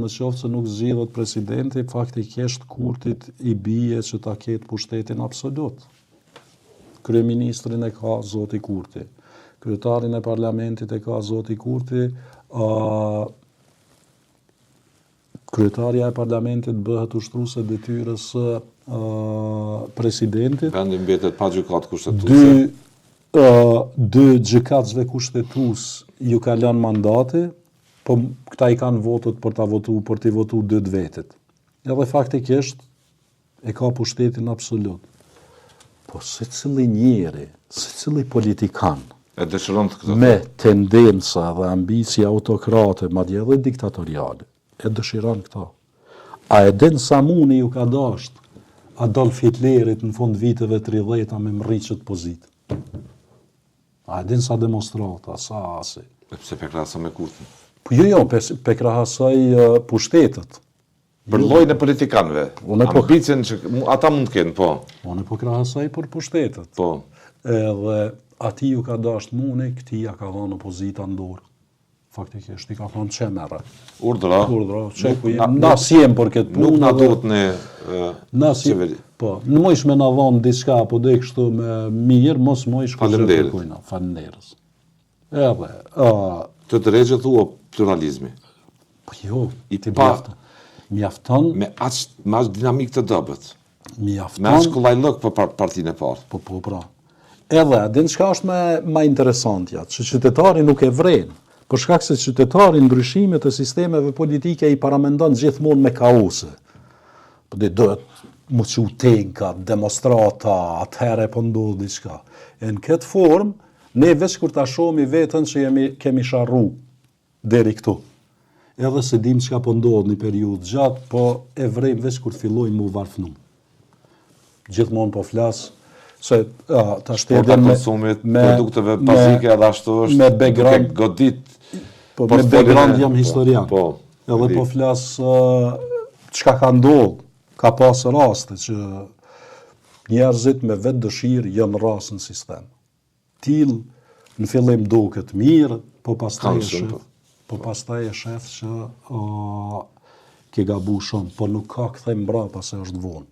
në qoftë se nuk zgjidhet presidenti, faktikisht Kurtit i bie që ta ketë pushtetin absolut. Kryeministrin e ka zoti Kurti, kryetarin e parlamentit e ka zoti Kurti, kryetaria e parlamentit bëhet ushtruese detyrës së presidentit. Vendi mbetet pa gjykatë kushtetuese. Dy gjykatësve kushtetues ju ka lënë mandati, po këta i kanë votët për t'i votu 2 vetet. Edhe faktikisht e ka pushtetin absolut. Po secili njeri, secili politikan, e dëshiron këtë me tendenca dhe ambicie autokrate, madje edhe diktatoriale, e dëshiron këta. A e din sa muni ju ka dasht Adolf Hitlerit në fund viteve 30 me mrriqet pozitë? A e din sa demonstrata, sa asi? Pse pe krahasoj me Kurtin? Po jo, pe krahasoj pushtetet. Për llojin e politikanëve. Ambicien që ata mund të kenë, po. Unë po krahasoj për pushtetet. Po. Edhe ati ju ka dasht muni, këti ja ka dhënë opozita në dorë. Faktikisht, i ka thonë që merre. Urdhra. Na siem për këtë punë. Nuk na duhet në qeveri. Po, në mojsh me na dhonë diçka, po dhe kështu me mirë, mos mojsh kështë kërkujna. Falenderës. Edhe. Të drejgjë thua pluralizmi. Po jo, ti mjafton. Me aq dinamik të dobët. Mjafton. Me aq kullajllëk për partinë e parë. Po, pra. Edhe, din çka është më interesantja, që qytetari nuk e vren, për shkak se qytetari ndryshimet e sistemeve politike i paramendon gjithmonë me kaose. Po dhe duhet mu që tenka, demonstrata, atëhere po ndodh diçka. E në këtë formë, ne veç kur ta shohim veten që kemi sharru deri këtu. Edhe se dim çka po ndodh një periudhë gjatë, po e vrejmë veç kur fillojmë mu varfnu. Gjithmonë po flas se ta shtedem me produkteve bazike edhe ashtu është me background godit. Po me background jam historian. Po. Edhe po flas çka ka ndodhur. Ka pas raste që njerëzit me vetë dëshirë janë rrasë në sistem. Till në fillim duket mirë, po pastaj e shef që ke gabu shumë, po nuk ka kthim mbrapa se është vonë.